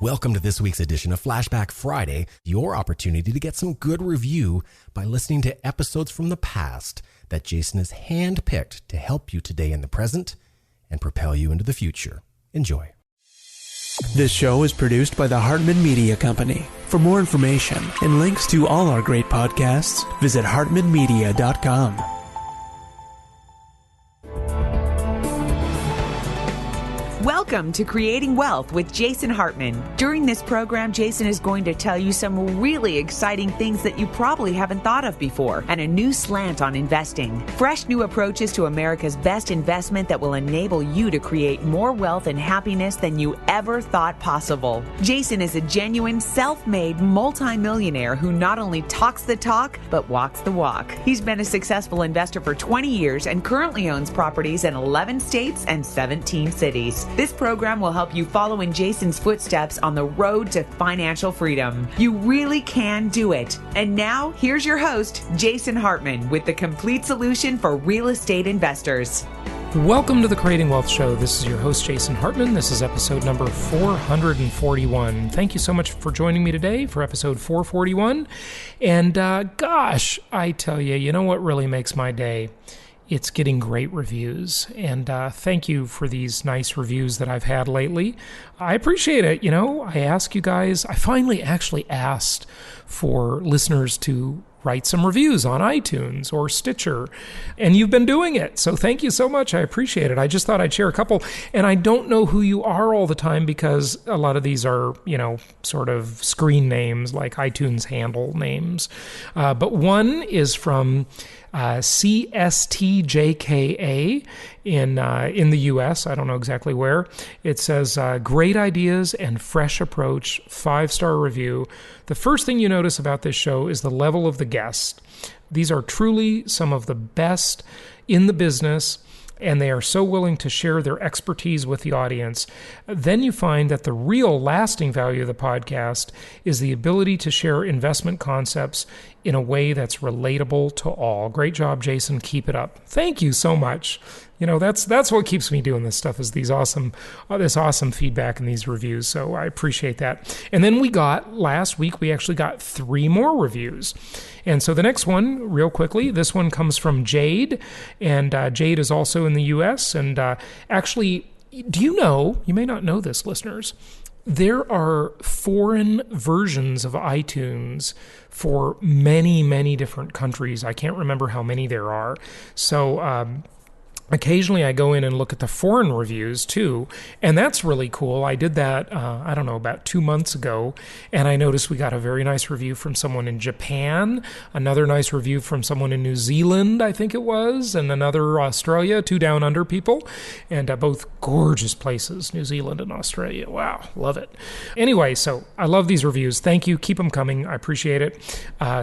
Welcome to this week's edition of Flashback Friday, your opportunity to get some good review by listening to episodes from the past that Jason has handpicked to help you today in the present and propel you into the future. Enjoy. This show is produced by the Hartman Media Company. For more information and links to all our great podcasts, visit hartmanmedia.com. Welcome to Creating Wealth with Jason Hartman. During this program, Jason is going to tell you some really exciting things that you probably haven't thought of before, and a new slant on investing. Fresh new approaches to America's best investment that will enable you to create more wealth and happiness than you ever thought possible. Jason is a genuine, self-made multimillionaire who not only talks the talk, but walks the walk. He's been a successful investor for 20 years and currently owns properties in 11 states and 17 cities. This program will help you follow in Jason's footsteps on the road to financial freedom. You really can do it. And now, here's your host, Jason Hartman, with the complete solution for real estate investors. Welcome to the Creating Wealth Show. This is your host, Jason Hartman. This is episode number 441. Thank you so much for joining me today for episode 441. And gosh, I tell you, you know what really makes my day? It's getting great reviews, and thank you for these nice reviews that I've had lately. I appreciate it. You know, I ask you guys, I finally actually asked for listeners to write some reviews on iTunes or Stitcher, and you've been doing it. So thank you so much. I appreciate it. I just thought I'd share a couple, and I don't know who you are all the time because a lot of these are, you know, sort of screen names like iTunes handle names. But one is from CSTJKA in the U.S. I don't know exactly where. It says, great ideas and fresh approach, 5-star review. The first thing you notice about this show is the level of the guests. These are truly some of the best in the business, and they are so willing to share their expertise with the audience. Then you find that the real lasting value of the podcast is the ability to share investment concepts in a way that's relatable to all. Great job, Jason. Keep it up. Thank you so much. You know, that's what keeps me doing this stuff, is this awesome feedback and these reviews. So I appreciate that. And then last week, we actually got 3 more reviews. And so the next one, real quickly, this one comes from Jade. And Jade is also in the U.S. And actually, do you know, you may not know this, listeners, there are foreign versions of iTunes for many, many different countries. I can't remember how many there are. So occasionally I go in and look at the foreign reviews too, and that's really cool. I did that, about 2 months ago, and I noticed we got a very nice review from someone in Japan, another nice review from someone in New Zealand, I think it was, and another Australia, 2 down under people, and both gorgeous places, New Zealand and Australia. Wow, love it. Anyway, so I love these reviews. Thank you. Keep them coming. I appreciate it.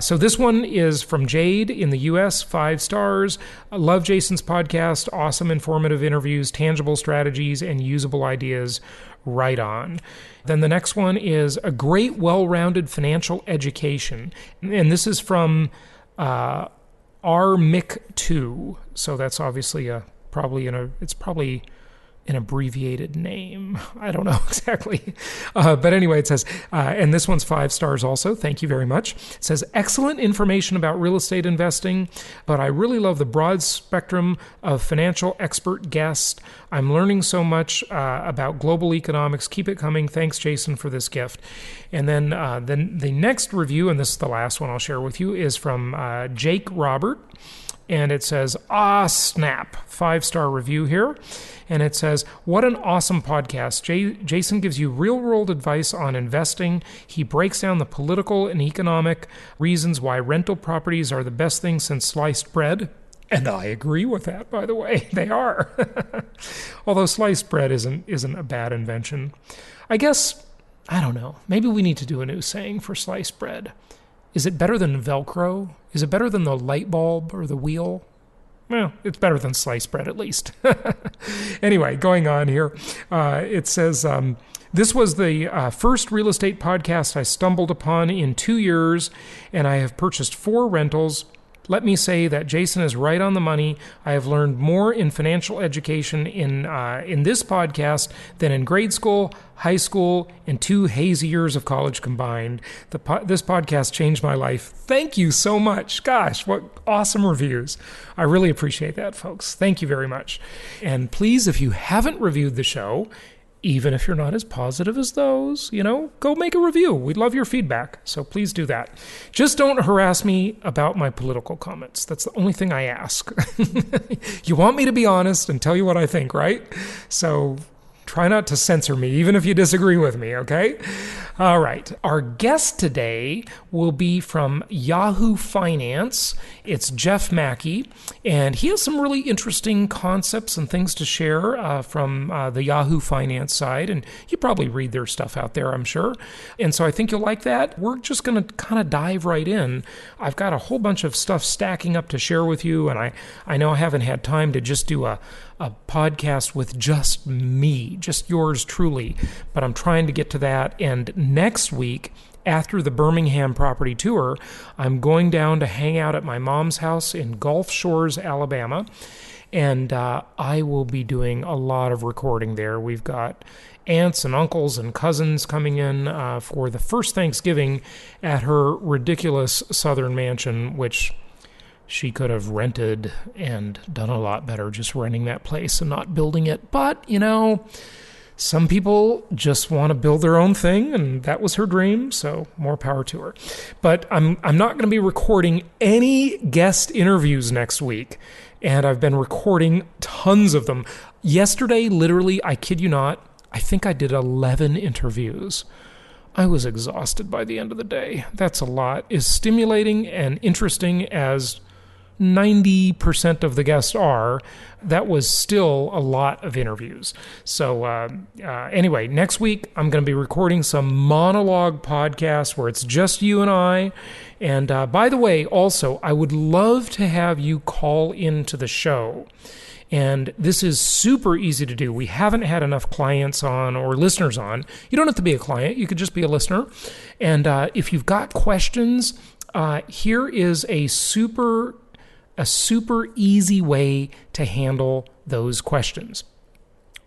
So this one is from Jade in the U.S., 5 stars. I love Jason's podcast. Awesome informative interviews, tangible strategies, and usable ideas. Right on. Then the next one is a great, well-rounded financial education. And this is from RMIC2. So that's obviously probably an abbreviated name. I don't know exactly. But anyway, it says, and this one's 5 stars also. Thank you very much. It says, excellent information about real estate investing, but I really love the broad spectrum of financial expert guests. I'm learning so much about global economics. Keep it coming. Thanks, Jason, for this gift. And then the next review, and this is the last one I'll share with you, is from Jake Robert. And it says, snap, 5-star review here. And it says, what an awesome podcast. Jason gives you real-world advice on investing. He breaks down the political and economic reasons why rental properties are the best thing since sliced bread. And I agree with that, by the way. They are. Although sliced bread isn't a bad invention. I guess, I don't know. Maybe we need to do a new saying for sliced bread. Is it better than Velcro? Is it better than the light bulb or the wheel? Well, it's better than sliced bread at least. Anyway, going on here, it says, this was the first real estate podcast I stumbled upon in 2 years, and I have purchased 4 rentals, let me say that Jason is right on the money. I have learned more in financial education in this podcast than in grade school, high school, and 2 hazy years of college combined. This podcast changed my life. Thank you so much. Gosh, what awesome reviews. I really appreciate that, folks. Thank you very much. And please, if you haven't reviewed the show, even if you're not as positive as those, go make a review. We'd love your feedback, so please do that. Just don't harass me about my political comments. That's the only thing I ask. You want me to be honest and tell you what I think, right? So try not to censor me, even if you disagree with me, okay? All right. Our guest today will be from Yahoo Finance. It's Jeff Macke, and he has some really interesting concepts and things to share from the Yahoo Finance side, and you probably read their stuff out there, I'm sure. And so I think you'll like that. We're just going to kind of dive right in. I've got a whole bunch of stuff stacking up to share with you, and I know I haven't had time to just do a podcast with just me, just yours truly, but I'm trying to get to that. And next week, after the Birmingham Property Tour, I'm going down to hang out at my mom's house in Gulf Shores, Alabama, and I will be doing a lot of recording there. We've got aunts and uncles and cousins coming in for the first Thanksgiving at her ridiculous southern mansion, which she could have rented and done a lot better just renting that place and not building it. But, some people just want to build their own thing, and that was her dream, so more power to her. But I'm not going to be recording any guest interviews next week, and I've been recording tons of them. Yesterday, literally, I kid you not, I think I did 11 interviews. I was exhausted by the end of the day. That's a lot. As stimulating and interesting as 90% of the guests are, that was still a lot of interviews. So anyway, next week I'm going to be recording some monologue podcasts where it's just you and I. And by the way, also, I would love to have you call into the show. And this is super easy to do. We haven't had enough clients on or listeners on. You don't have to be a client. You could just be a listener. And if you've got questions, here is a super easy way to handle those questions.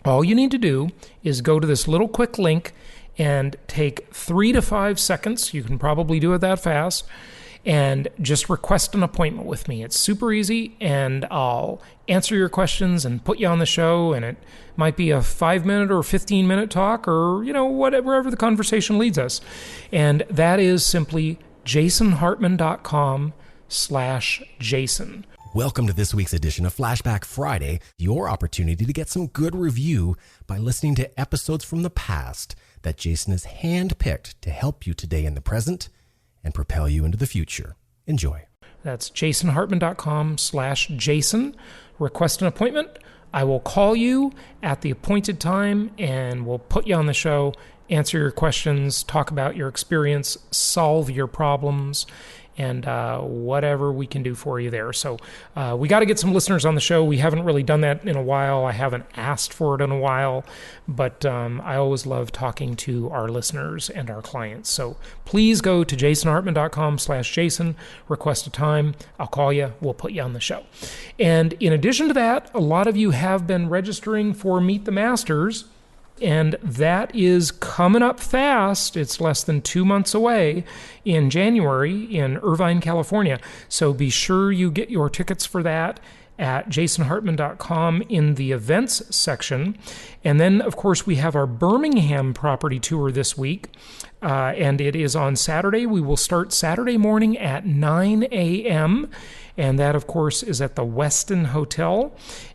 All you need to do is go to this little quick link and take 3 to 5 seconds. You can probably do it that fast. And just request an appointment with me. It's super easy, and I'll answer your questions and put you on the show. And it might be a 5-minute or 15-minute talk, or whatever the conversation leads us. And that is simply jasonhartman.com/Jason. Welcome to this week's edition of Flashback Friday, your opportunity to get some good review by listening to episodes from the past that Jason has handpicked to help you today in the present and propel you into the future. Enjoy. That's jasonhartman.com/Jason. Request an appointment. I will call you at the appointed time, and we'll put you on the show, answer your questions, talk about your experience, solve your problems, and whatever we can do for you there. So we got to get some listeners on the show. We haven't really done that in a while. I haven't asked for it in a while, but I always love talking to our listeners and our clients. So please go to jasonhartman.com/Jason, request a time. I'll call you. We'll put you on the show. And in addition to that, a lot of you have been registering for Meet the Masters, and that is coming up fast. It's less than 2 months away in January in Irvine, California. So be sure you get your tickets for that at jasonhartman.com in the events section. And then, of course, we have our Birmingham Property Tour this week, and it is on Saturday. We will start Saturday morning at 9 a.m., and that, of course, is at the Westin Hotel.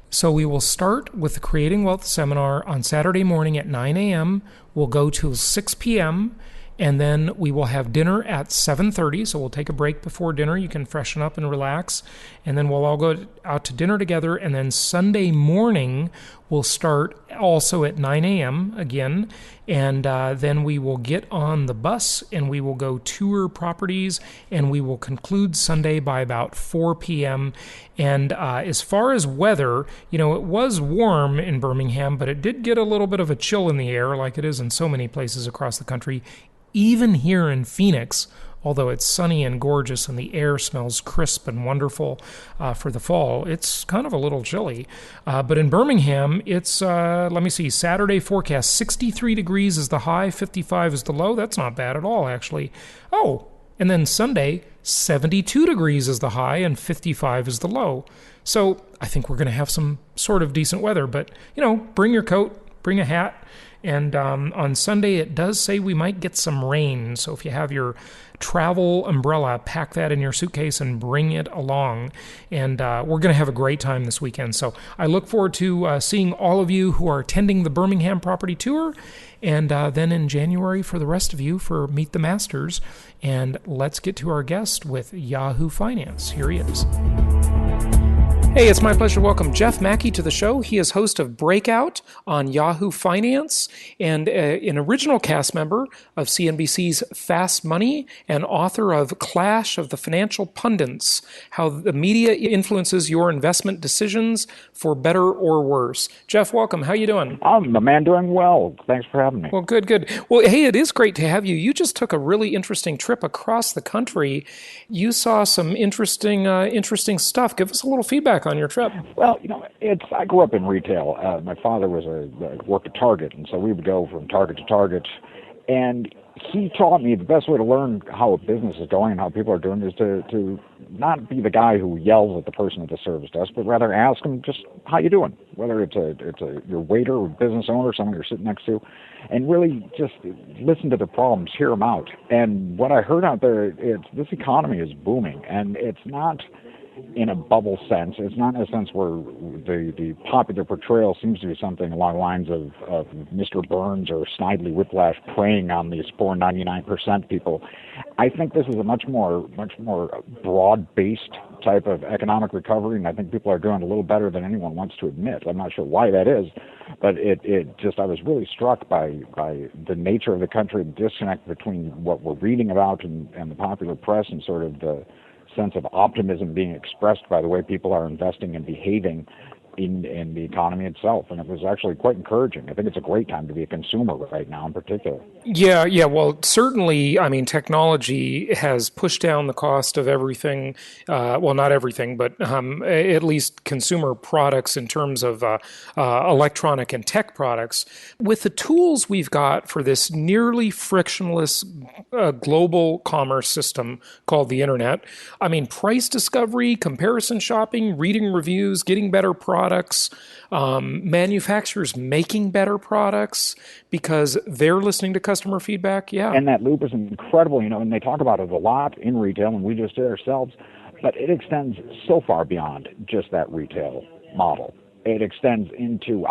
So we will start with the Creating Wealth seminar on Saturday morning at 9 a.m. We'll go till 6 p.m., and then we will have dinner at 7:30. So we'll take a break before dinner. You can freshen up and relax. And then we'll all go out to dinner together. And then Sunday morning, we'll start also at 9 a.m. again. And then we will get on the bus and we will go tour properties. And we will conclude Sunday by about 4 p.m. And as far as weather, it was warm in Birmingham, but it did get a little bit of a chill in the air like it is in so many places across the country. Even here in Phoenix, although it's sunny and gorgeous and the air smells crisp and wonderful for the fall, it's kind of a little chilly. But in Birmingham, it's, Saturday forecast, 63 degrees is the high, 55 is the low. That's not bad at all, actually. Oh, and then Sunday, 72 degrees is the high and 55 is the low. So I think we're going to have some sort of decent weather. But, bring your coat, bring a hat. And on Sunday, it does say we might get some rain. So if you have your travel umbrella, pack that in your suitcase and bring it along. And we're going to have a great time this weekend. So I look forward to seeing all of you who are attending the Birmingham Property Tour. And then in January for the rest of you for Meet the Masters. And let's get to our guest with Yahoo Finance. Here he is. Hey, it's my pleasure to welcome Jeff Macke to the show. He is host of Breakout on Yahoo Finance and an original cast member of CNBC's Fast Money and author of Clash of the Financial Pundits, How the Media Influences Your Investment Decisions for Better or Worse. Jeff, welcome. How you doing? I'm the man doing well. Thanks for having me. Well, good. Well, hey, it is great to have you. You just took a really interesting trip across the country. You saw some interesting stuff. Give us a little feedback on your trip. Well, I grew up in retail. My father worked at Target, and so we would go from Target to Target. And he taught me the best way to learn how a business is going and how people are doing is to not be the guy who yells at the person at the service desk, but rather ask them just how you doing, whether it's your waiter or business owner, someone you're sitting next to, and really just listen to the problems, hear them out. And what I heard out there, this economy is booming, and it's not in a bubble sense. It's not in a sense where the popular portrayal seems to be something along the lines of Mr. Burns or Snidely Whiplash preying on these poor 99% people. I think this is a much more broad-based type of economic recovery, and I think people are doing a little better than anyone wants to admit. I'm not sure why that is, but I was really struck by the nature of the country, the disconnect between what we're reading about and the popular press and sort of the sense of optimism being expressed by the way people are investing and behaving in the economy itself. And it was actually quite encouraging. I think it's a great time to be a consumer right now in particular. Yeah. Well, certainly, technology has pushed down the cost of everything. Well, not everything, but at least consumer products in terms of electronic and tech products. With the tools we've got for this nearly frictionless global commerce system called the internet, price discovery, comparison shopping, reading reviews, getting better products, manufacturers making better products because they're listening to customer feedback. Yeah. And that loop is incredible, and they talk about it a lot in retail, and we just did ourselves, but it extends so far beyond just that retail model. It extends into,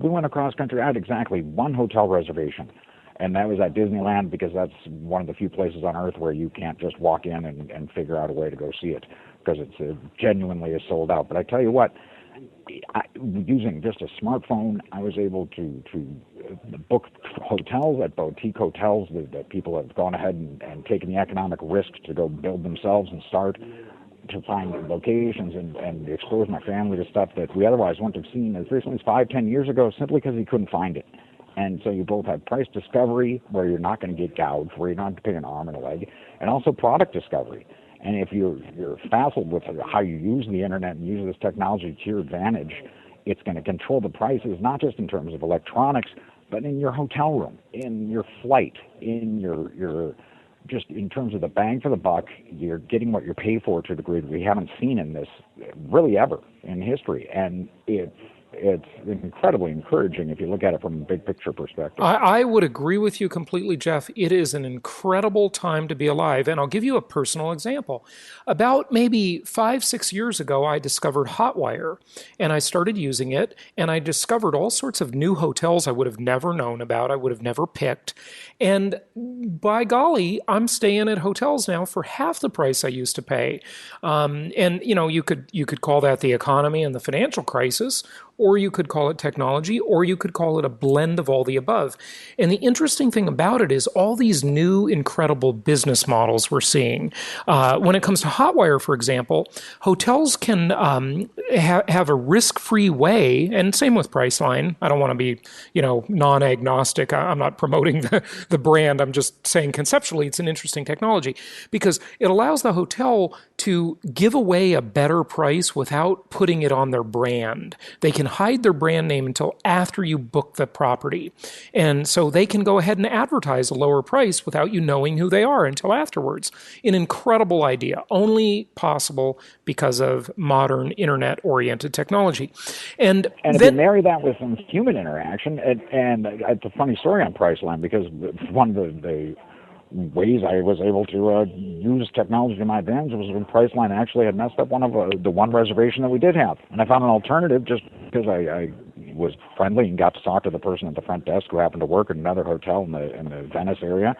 we went across country, I had exactly one hotel reservation, and that was at Disneyland because that's one of the few places on earth where you can't just walk in and figure out a way to go see it because it's genuinely is sold out. But I tell you what, using just a smartphone, I was able to book hotels at boutique hotels that people have gone ahead and taken the economic risk to go build themselves and start to find locations and expose my family to stuff that we otherwise wouldn't have seen as recently as 5-10 years ago simply because he couldn't find it. And so you both have price discovery where you're not going to get gouged, where you're not going to pay an arm and a leg, and also product discovery. And if you're facile with how you use the internet and use this technology to your advantage, it's going to control the prices, not just in terms of electronics, but in your hotel room, in your flight, in your just in terms of the bang for the buck. You're getting what you pay for to a degree that we haven't seen in this really ever in history. And it's incredibly encouraging if you look at it from a big picture perspective. I would agree with you completely, Jeff. It is an incredible time to be alive. And I'll give you a personal example. About maybe 5-6 years ago, I discovered Hotwire and I started using it, and I discovered all sorts of new hotels I would have never known about, I would have never picked. And by golly, I'm staying at hotels now for half the price I used to pay. And you could call that the economy and the financial crisis, or you could call it technology, or you could call it a blend of all the above. And the interesting thing about it is all these new incredible business models we're seeing. When it comes to Hotwire, for example, hotels can have a risk-free way, and same with Priceline. I don't want to be, non-agnostic. I'm not promoting the brand. I'm just saying conceptually it's an interesting technology because it allows the hotel to give away a better price without putting it on their brand. They can hide their brand name until after you book the property. And so they can go ahead and advertise a lower price without you knowing who they are until afterwards. An incredible idea, only possible because of modern internet-oriented technology. And if you marry that with some human interaction, and it's a funny story on Priceline because one of the ways I was able to use technology to my advantage was when Priceline actually had messed up one of the one reservation that we did have. And I found an alternative just because I was friendly and got to talk to the person at the front desk who happened to work at another hotel in the Venice area.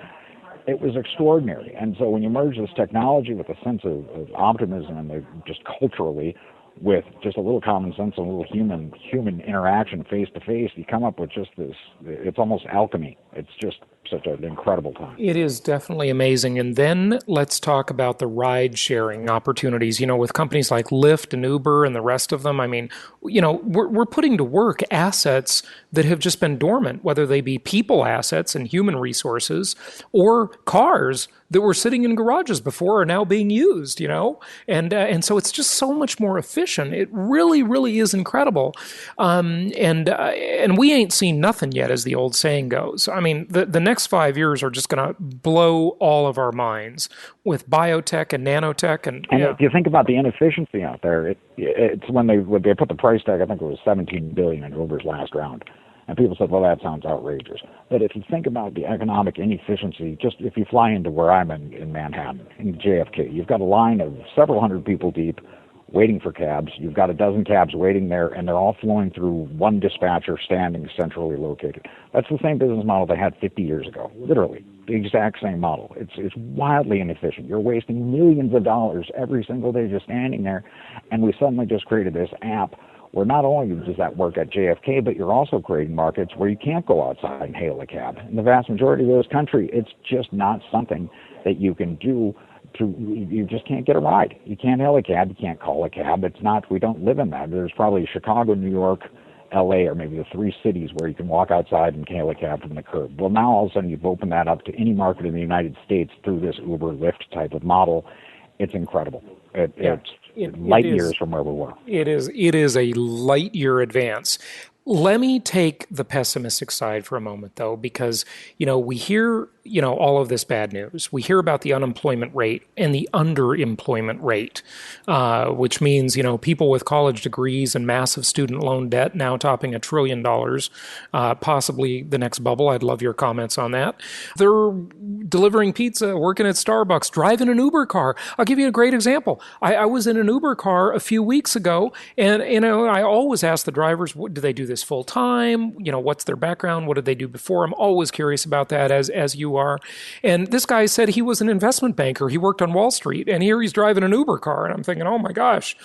It was extraordinary. And so when you merge this technology with a sense of optimism and just culturally with just a little common sense and a little human interaction face to face, you come up with just this, it's almost alchemy. It's just such an incredible time. It is definitely amazing. And then let's talk about the ride sharing opportunities, with companies like Lyft and Uber and the rest of them. I mean, we're putting to work assets that have just been dormant, whether they be people assets and human resources or cars that were sitting in garages before are now being used, and so it's just so much more efficient. It really, really is incredible. And we ain't seen nothing yet, as the old saying goes. I mean, the next 5 years are just going to blow all of our minds with biotech and nanotech. And if you think about the inefficiency out there, it's when they put the price tag, I think it was $17 billion in Uber's last round. And people said, well, that sounds outrageous. But if you think about the economic inefficiency, just if you fly into where I'm in Manhattan, in JFK, you've got a line of several hundred people deep waiting for cabs. You've got a dozen cabs waiting there, and they're all flowing through one dispatcher standing centrally located. That's the same business model they had 50 years ago, literally. The exact same model. It's wildly inefficient. You're wasting millions of dollars every single day just standing there, and we suddenly just created this app where not only does that work at JFK, but you're also creating markets where you can't go outside and hail a cab. In the vast majority of this country, it's just not something that you can do. You just can't get a ride. You can't hail a cab. You can't call a cab. We don't live in that. There's probably Chicago, New York, LA, or maybe the three cities where you can walk outside and hail a cab from the curb. Well, now all of a sudden you've opened that up to any market in the United States through this Uber, Lyft type of model. It's incredible. It's light years from where we were. It is a light year advance. Let me take the pessimistic side for a moment, though, because, we hear, all of this bad news. We hear about the unemployment rate and the underemployment rate, which means, people with college degrees and massive student loan debt now topping $1 trillion, possibly the next bubble. I'd love your comments on that. They're delivering pizza, working at Starbucks, driving an Uber car. I'll give you a great example. I was in an Uber car a few weeks ago, and, I always ask the drivers, do they do this full time? What's their background? What did they do before? I'm always curious about that, as you are. And this guy said he was an investment banker. He worked on Wall Street, and here he's driving an Uber car. And I'm thinking, oh my gosh,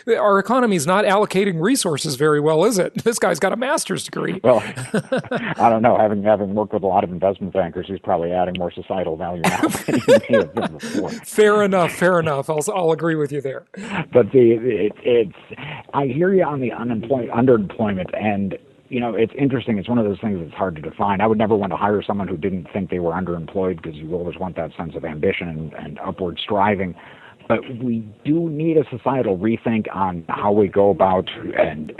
our economy is not allocating resources very well, is it? This guy's got a master's degree. Well, I don't know. Having worked with a lot of investment bankers, he's probably adding more societal value now than he may have been before. Fair enough. I'll agree with you there. But I hear you on the underemployment, and it's interesting. It's one of those things that's hard to define. I would never want to hire someone who didn't think they were underemployed because you always want that sense of ambition and upward striving. But we do need a societal rethink on how we go about and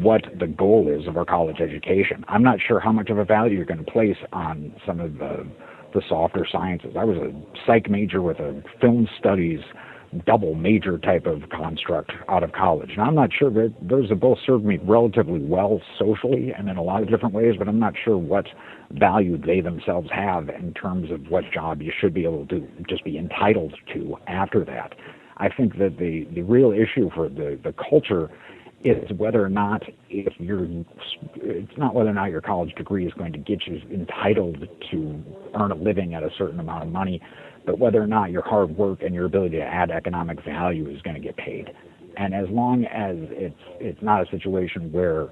what the goal is of our college education. I'm not sure how much of a value you're going to place on some of the softer sciences. I was a psych major with a film studies double major type of construct out of college. And I'm not sure that those have both served me relatively well socially and in a lot of different ways, but I'm not sure what value they themselves have in terms of what job you should be able to just be entitled to after that. I think that the real issue for the culture is whether or not it's not whether or not your college degree is going to get you entitled to earn a living at a certain amount of money, but whether or not your hard work and your ability to add economic value is going to get paid. And as long as it's not a situation where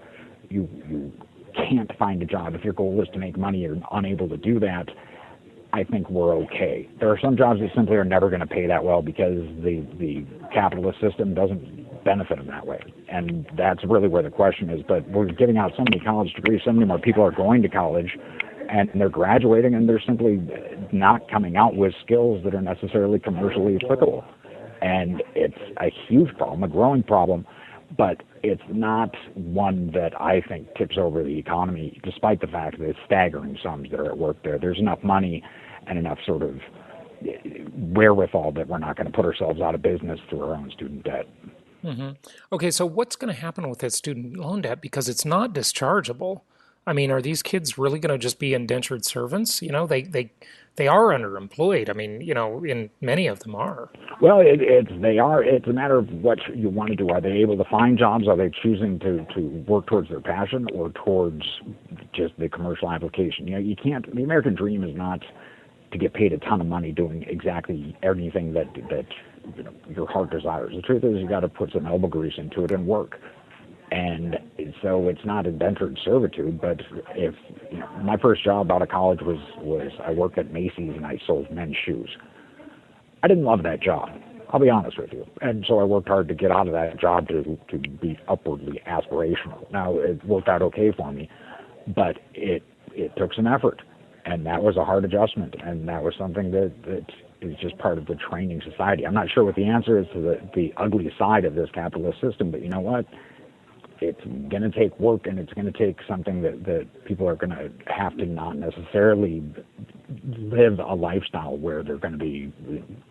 you can't find a job, if your goal is to make money, you're unable to do that, I think we're okay. There are some jobs that simply are never going to pay that well because the capitalist system doesn't benefit them that way. And that's really where the question is. But we're giving out so many college degrees, so many more people are going to college, and they're graduating, and they're simply not coming out with skills that are necessarily commercially applicable. And it's a huge problem, a growing problem, but it's not one that I think tips over the economy, despite the fact that it's staggering sums that are at work there. There's enough money and enough sort of wherewithal that we're not going to put ourselves out of business through our own student debt. Mm-hmm. Okay, so what's going to happen with that student loan debt? Because it's not dischargeable. I mean, are these kids really going to just be indentured servants? You know, they are underemployed. I mean, you know, many of them are. Well, they are. It's a matter of what you want to do. Are they able to find jobs? Are they choosing to work towards their passion or towards just the commercial application? You know, you can't. The American dream is not to get paid a ton of money doing exactly anything that you know, your heart desires. The truth is, you got to put some elbow grease into it and work. And so it's not indentured servitude, but if you know, my first job out of college was I worked at Macy's and I sold men's shoes. I didn't love that job, I'll be honest with you. And so I worked hard to get out of that job to be upwardly aspirational. Now, it worked out okay for me, but it took some effort, and that was a hard adjustment, and that was something that is just part of the training society. I'm not sure what the answer is to the ugly side of this capitalist system, but you know what? It's going to take work, and it's going to take something that people are going to have to not necessarily live a lifestyle where they're going to be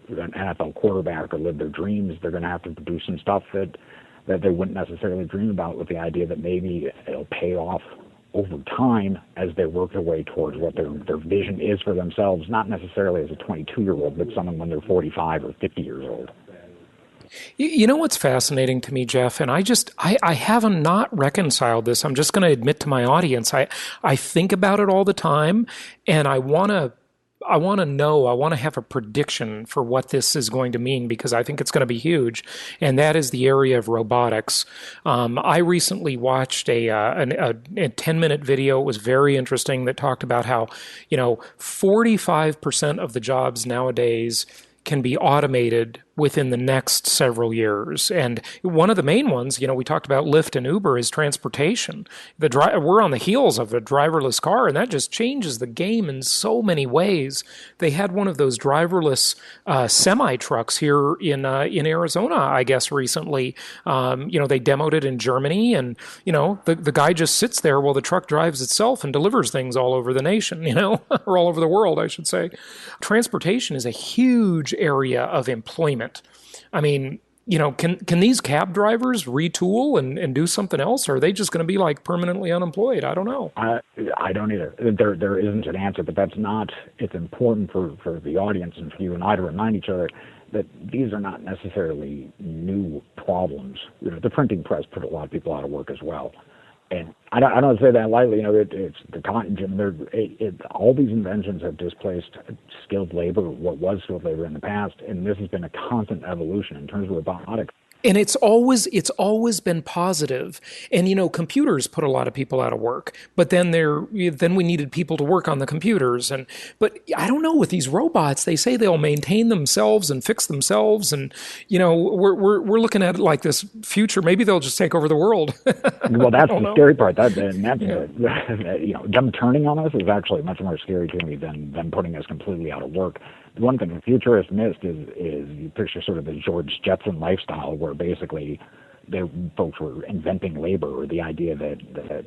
an NFL quarterback or live their dreams. They're going to have to do some stuff that they wouldn't necessarily dream about, with the idea that maybe it'll pay off over time as they work their way towards what their vision is for themselves, not necessarily as a 22-year-old, but someone when they're 45 or 50 years old. You know what's fascinating to me, Jeff, and I haven't not reconciled this. I'm just going to admit to my audience, I think about it all the time, and I want to know, I want to have a prediction for what this is going to mean, because I think it's going to be huge, and that is the area of robotics. I recently watched a 10-minute video. It was very interesting, that talked about how, 45% of the jobs nowadays can be automated within the next several years. And one of the main ones, we talked about Lyft and Uber, is transportation. We're on the heels of a driverless car, and that just changes the game in so many ways. They had one of those driverless semi-trucks here in Arizona, I guess, recently. They demoed it in Germany, and, the guy just sits there while the truck drives itself and delivers things all over the nation, or all over the world, I should say. Transportation is a huge area of employment. I mean, can these cab drivers retool and do something else, or are they just going to be like permanently unemployed? I don't know. I don't either. There isn't an answer, but that's not. It's important for the audience and for you and I to remind each other that these are not necessarily new problems. The printing press put a lot of people out of work as well. And I don't say that lightly. It's the cotton. All these inventions have displaced skilled labor, what was skilled labor in the past, and this has been a constant evolution in terms of robotics. And it's always been positive. And, computers put a lot of people out of work, but then we needed people to work on the computers. But I don't know, with these robots, they say they'll maintain themselves and fix themselves. And, we're looking at it like this future. Maybe they'll just take over the world. Well, that's the scary part. Them turning on us is actually much more scary to me than them putting us completely out of work. The one thing the futurists missed is you picture sort of the George Jetson lifestyle, where basically folks were inventing labor, or the idea that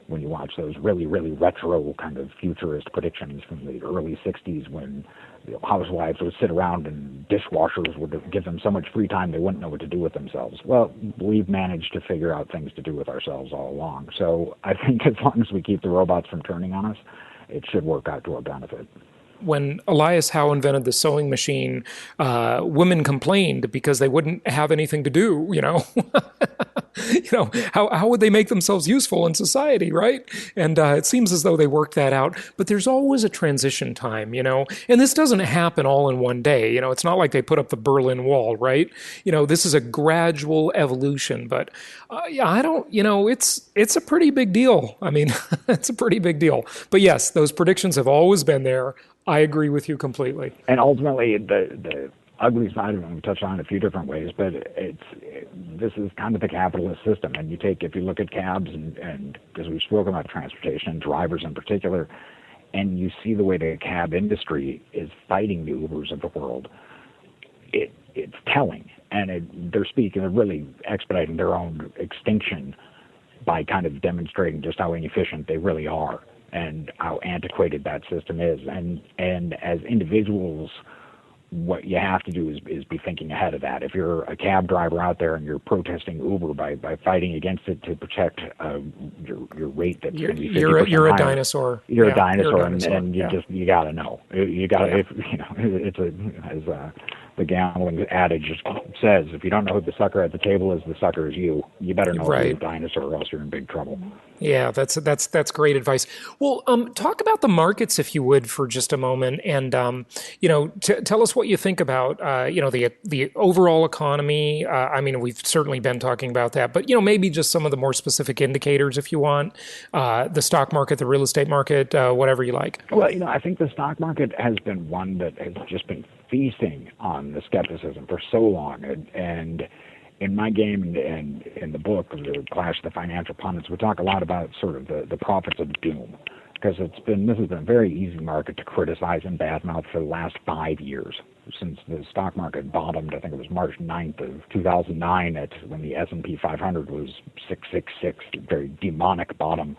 when you watch those really, really retro kind of futurist predictions from the early 60s, when housewives would sit around and dishwashers would give them so much free time they wouldn't know what to do with themselves. Well, we've managed to figure out things to do with ourselves all along. So I think as long as we keep the robots from turning on us, it should work out to our benefit. When Elias Howe invented the sewing machine, women complained because they wouldn't have anything to do, how would they make themselves useful in society, right? And it seems as though they work that out. But there's always a transition time, and this doesn't happen all in one day. It's not like they put up the Berlin Wall, right? This is a gradual evolution. But I don't, it's a pretty big deal. I mean, it's a pretty big deal. But yes, those predictions have always been there. I agree with you completely. And ultimately, the ugly side of it, we touched on it a few different ways, but this is kind of the capitalist system. And if you look at cabs and because we've spoken about transportation and drivers in particular, and you see the way the cab industry is fighting the Ubers of the world, it's telling. And they're really expediting their own extinction by kind of demonstrating just how inefficient they really are and how antiquated that system is. And as individuals, what you have to do is be thinking ahead of that. If you're a cab driver out there and you're protesting Uber by fighting against it to protect your rate that's going to be 50% you're a higher, dinosaur. You're a dinosaur, and yeah. you got to know. You got to, it's as the gambling adage says, if you don't know who the sucker at the table is, the sucker is you. You better know you're a dinosaur, or else you're in big trouble. Yeah, that's great advice. Well, talk about the markets, if you would, for just a moment, and tell us what you think about the overall economy. I mean, we've certainly been talking about that, but maybe just some of the more specific indicators, if you want. The stock market, the real estate market, whatever you like. Well, I think the stock market has been one that has just been feasting on the skepticism for so long, and in my game and in the book, the Clash of the Financial Pundits, we talk a lot about sort of the prophets of doom, because this has been a very easy market to criticize and badmouth for the last 5 years, since the stock market bottomed. I think it was March 9th of 2009 when the S&P 500 was 666, very demonic bottom.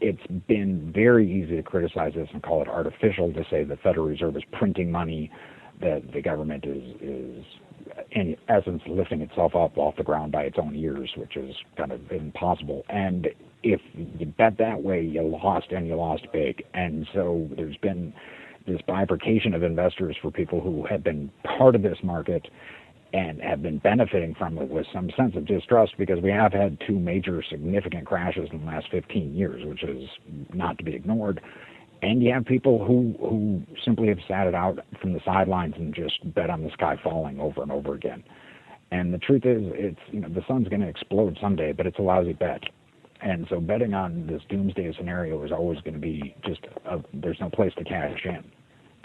It's been very easy to criticize this and call it artificial, to say the Federal Reserve is printing money, that the government is in essence lifting itself up off the ground by its own ears, which is kind of impossible. And if you bet that way, you lost, and you lost big. And so there's been this bifurcation of investors for people who have been part of this market and have been benefiting from it with some sense of distrust, because we have had 2 major significant crashes in the last 15 years, which is not to be ignored. And you have people who simply have sat it out from the sidelines and just bet on the sky falling over and over again. And the truth is, the sun's going to explode someday, but it's a lousy bet. And so betting on this doomsday scenario is always going to be there's no place to cash in.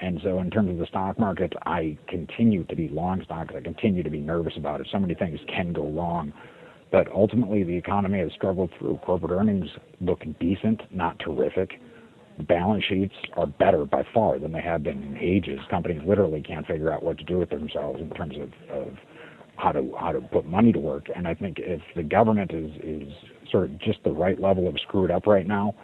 And so in terms of the stock market, I continue to be long stocks. I continue to be nervous about it. So many things can go wrong. But ultimately, the economy has struggled through. Corporate earnings look decent, not terrific. Balance sheets are better by far than they have been in ages. Companies literally can't figure out what to do with themselves in terms of how to put money to work. And I think if the government is sort of just the right level of screwed up right now,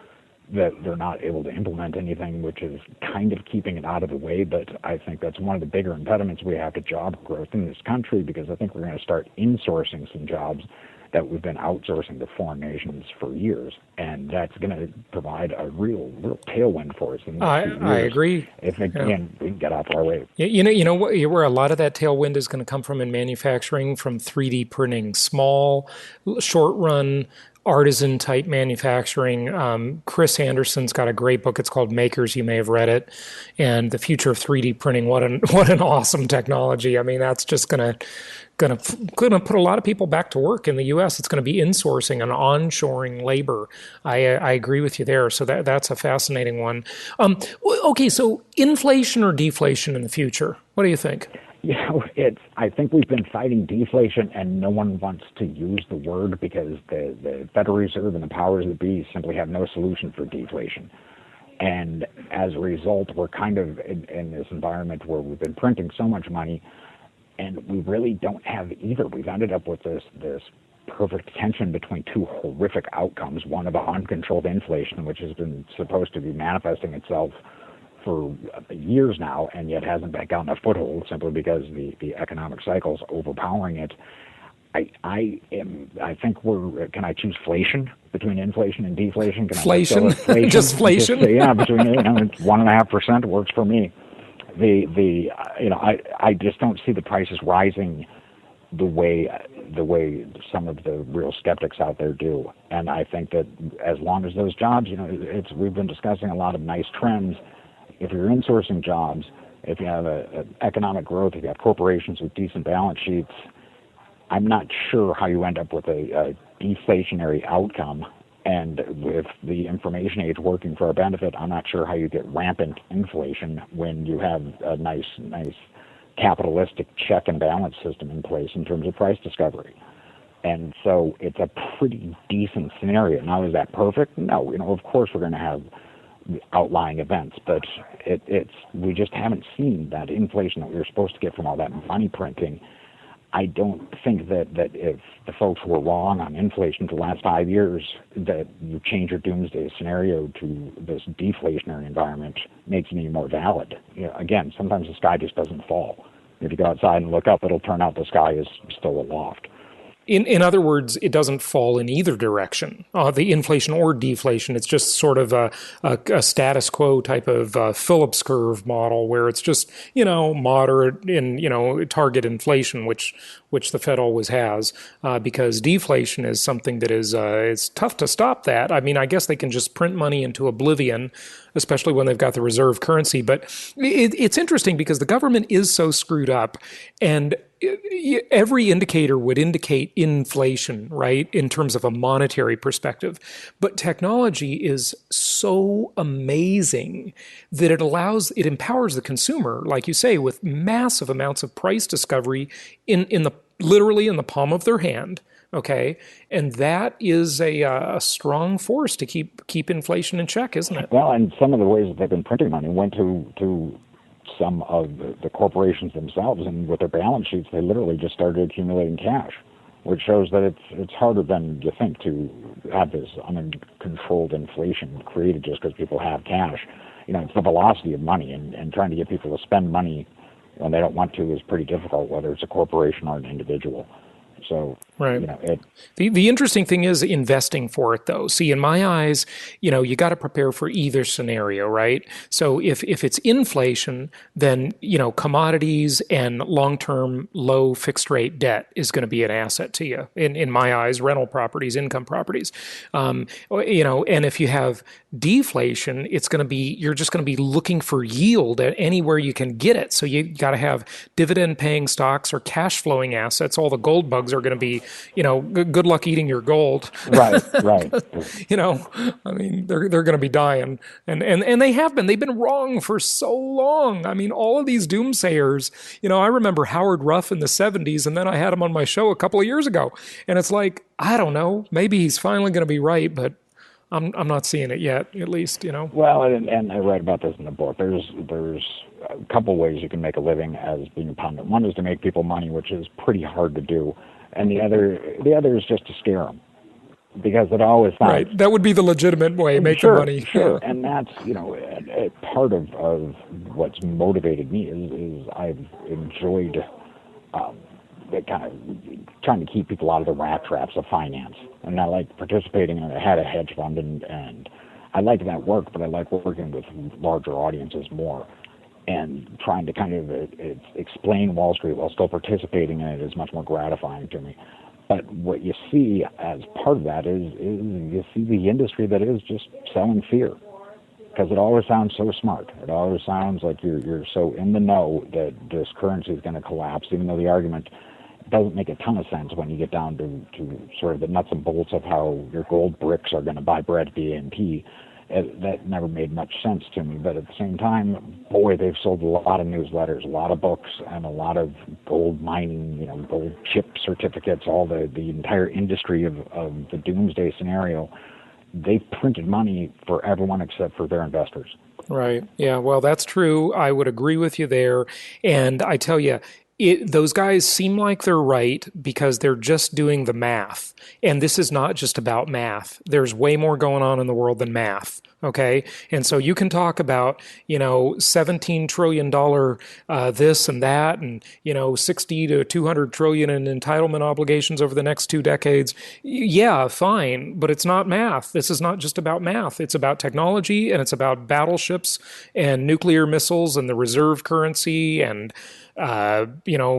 that they're not able to implement anything, which is kind of keeping it out of the way. But I think that's one of the bigger impediments we have to job growth in this country, because I think we're going to start insourcing some jobs that we've been outsourcing to foreign nations for years, and that's going to provide a real tailwind for us in the next few years. I agree. If we can get off our way. You know where a lot of that tailwind is going to come from in manufacturing, from 3D printing, small, short-run, artisan-type manufacturing. Chris Anderson's got a great book. It's called Makers. You may have read it. And the future of 3D printing. What an awesome technology. I mean, that's just going to put a lot of people back to work in the U.S. It's going to be insourcing and onshoring labor. I agree with you there. So that's a fascinating one. Okay, so inflation or deflation in the future? What do you think? I think we've been fighting deflation, and no one wants to use the word, because the Federal Reserve and the powers that be simply have no solution for deflation. And as a result, we're kind of in this environment where we've been printing so much money, and we really don't have either. We've ended up with this perfect tension between 2 horrific outcomes, one of uncontrolled inflation, which has been supposed to be manifesting itself for years now, and yet hasn't gotten a foothold, simply because the economic cycle's overpowering it. I think can I choose flation between inflation and deflation? Flation? Just flation? Between 1.5% works for me. I just don't see the prices rising the way the way some of the real skeptics out there do. And I think that as long as those jobs, we've been discussing a lot of nice trends. If you're insourcing jobs, if you have a economic growth, if you have corporations with decent balance sheets, I'm not sure how you end up with a deflationary outcome. And with the information age working for our benefit, I'm not sure how you get rampant inflation when you have a nice capitalistic check and balance system in place in terms of price discovery. And so it's a pretty decent scenario. Now, is that perfect? No. Of course we're going to have outlying events, but we just haven't seen that inflation that we were supposed to get from all that money printing. I don't think that if the folks were wrong on inflation for the last 5 years, that you change your doomsday scenario to this deflationary environment makes it any more valid. Again, sometimes the sky just doesn't fall. If you go outside and look up, it'll turn out the sky is still aloft. In other words, it doesn't fall in either direction, the inflation or deflation. It's just sort of a status quo type of Phillips curve model where it's just, moderate in, target inflation, which the Fed always has, because deflation is something that is, it's tough to stop that. I mean, I guess they can just print money into oblivion, especially when they've got the reserve currency. But it's interesting because the government is so screwed up, and every indicator would indicate inflation, right, in terms of a monetary perspective. But technology is so amazing that it empowers the consumer, like you say, with massive amounts of price discovery literally in the palm of their hand. Okay, and that is a strong force to keep inflation in check, isn't it? Well, and some of the ways that they've been printing money went to some of the corporations themselves, and with their balance sheets, they literally just started accumulating cash, which shows that it's harder than you think to have this uncontrolled inflation created just because people have cash. It's the velocity of money, and trying to get people to spend money when they don't want to is pretty difficult, whether it's a corporation or an individual. So, right. The interesting thing is investing for it, though. See, in my eyes, you got to prepare for either scenario, right? So if it's inflation, then, commodities and long-term low fixed rate debt is going to be an asset to you. In my eyes, rental properties, income properties. And if you have deflation, you're just going to be looking for yield at anywhere you can get it. So you got to have dividend paying stocks or cash flowing assets. All the gold bugs are going to be, good luck eating your gold. Right. I mean, they're going to be dying, and they have been. They've been wrong for so long. I mean, all of these doomsayers. I remember Howard Ruff in the 70s, and then I had him on my show a couple of years ago, and it's like, I don't know, maybe he's finally going to be right, but I'm not seeing it yet, at least, Well, and I read about this in the book. There's a couple ways you can make a living as being a pundit. One is to make people money, which is pretty hard to do, and the other is just to scare them, because it always sounds right. That would be the legitimate way, make the money. Sure, and that's part of what's motivated me is I've enjoyed kind of trying to keep people out of the rat traps of finance. And I like participating. I had a hedge fund, and I like that work, but I like working with larger audiences more, and trying to kind of explain Wall Street while still participating in it is much more gratifying to me. But what you see as part of that is you see the industry that is just selling fear, because it always sounds so smart. It always sounds like you're so in the know that this currency is going to collapse, even though the argument doesn't make a ton of sense when you get down to sort of the nuts and bolts of how your gold bricks are going to buy bread at the A&P. That never made much sense to me. But at the same time, boy, they've sold a lot of newsletters, a lot of books, and a lot of gold mining, gold chip certificates, all the entire industry of the doomsday scenario. They printed money for everyone except for their investors. Right. Yeah, well, that's true. I would agree with you there. And I tell you, those guys seem like they're right because they're just doing the math. And this is not just about math. There's way more going on in the world than math. Okay. And so you can talk about, $17 trillion this and that, and, 60 to 200 trillion in entitlement obligations over the next 2 decades. Yeah, fine. But it's not math. This is not just about math. It's about technology, and it's about battleships and nuclear missiles and the reserve currency and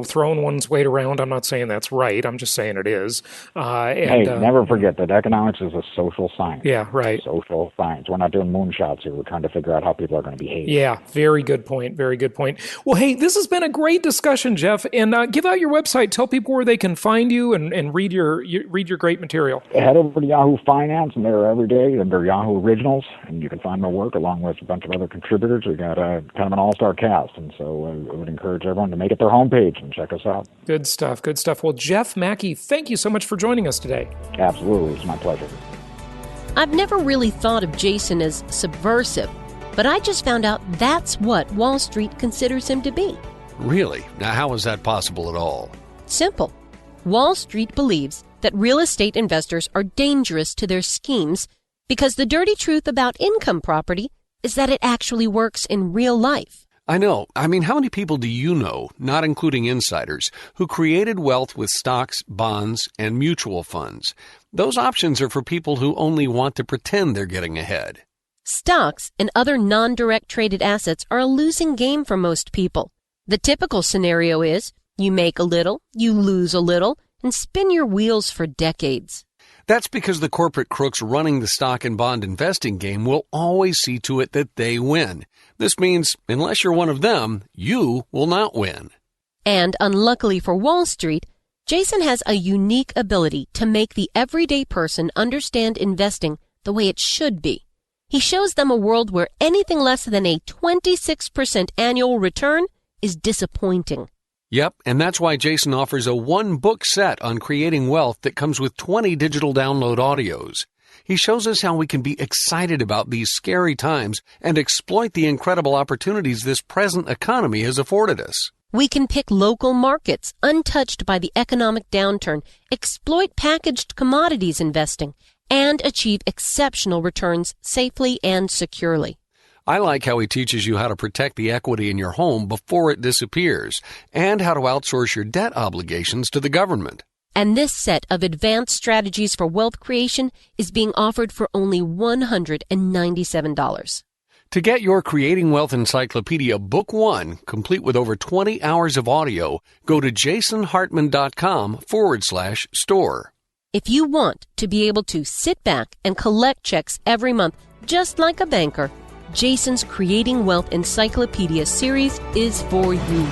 throwing one's weight around. I'm not saying that's right. I'm just saying it is. Never forget that economics is a social science. Yeah, right. Social science. We're not doing moonshots here. We're trying to figure out how people are going to behave. Yeah, very good point. Very good point. Well, hey, this has been a great discussion, Jeff. And give out your website. Tell people where they can find you and read your great material. Head over to Yahoo Finance, and they're every day under Yahoo Originals, and you can find my work along with a bunch of other contributors. We got kind of an all-star cast, and so I would encourage everyone to make it their homepage and check us out. Good stuff. Good stuff. Well, Jeff Macke, thank you so much for joining us today. Absolutely. It's my pleasure. I've never really thought of Jason as subversive, but I just found out that's what Wall Street considers him to be. Really? Now, how is that possible at all? Simple. Wall Street believes that real estate investors are dangerous to their schemes because the dirty truth about income property is that it actually works in real life. I know. I mean, how many people do you know, not including insiders, who created wealth with stocks, bonds, and mutual funds? Those options are for people who only want to pretend they're getting ahead. Stocks and other non-direct traded assets are a losing game for most people. The typical scenario is you make a little, you lose a little, and spin your wheels for decades. That's because the corporate crooks running the stock and bond investing game will always see to it that they win. This means, unless you're one of them, you will not win. And unluckily for Wall Street, Jason has a unique ability to make the everyday person understand investing the way it should be. He shows them a world where anything less than a 26% annual return is disappointing. Yep, and that's why Jason offers a one-book set on creating wealth that comes with 20 digital download audios. He shows us how we can be excited about these scary times and exploit the incredible opportunities this present economy has afforded us. We can pick local markets untouched by the economic downturn, exploit packaged commodities investing, and achieve exceptional returns safely and securely. I like how he teaches you how to protect the equity in your home before it disappears and how to outsource your debt obligations to the government. And this set of advanced strategies for wealth creation is being offered for only $197. To get your Creating Wealth Encyclopedia Book 1, complete with over 20 hours of audio, go to jasonhartman.com/store. If you want to be able to sit back and collect checks every month, just like a banker, Jason's Creating Wealth Encyclopedia series is for you.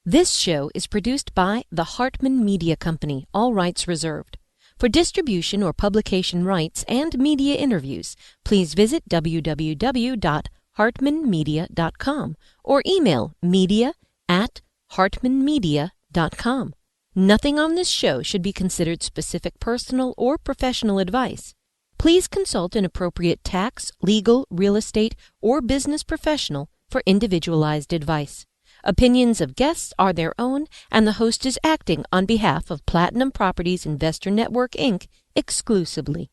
This show is produced by the Hartman Media Company, all rights reserved. For distribution or publication rights and media interviews, please visit www.hartmanmedia.com or email media@hartmanmedia.com. Nothing on this show should be considered specific personal or professional advice. Please consult an appropriate tax, legal, real estate, or business professional for individualized advice. Opinions of guests are their own, and the host is acting on behalf of Platinum Properties Investor Network, Inc. exclusively.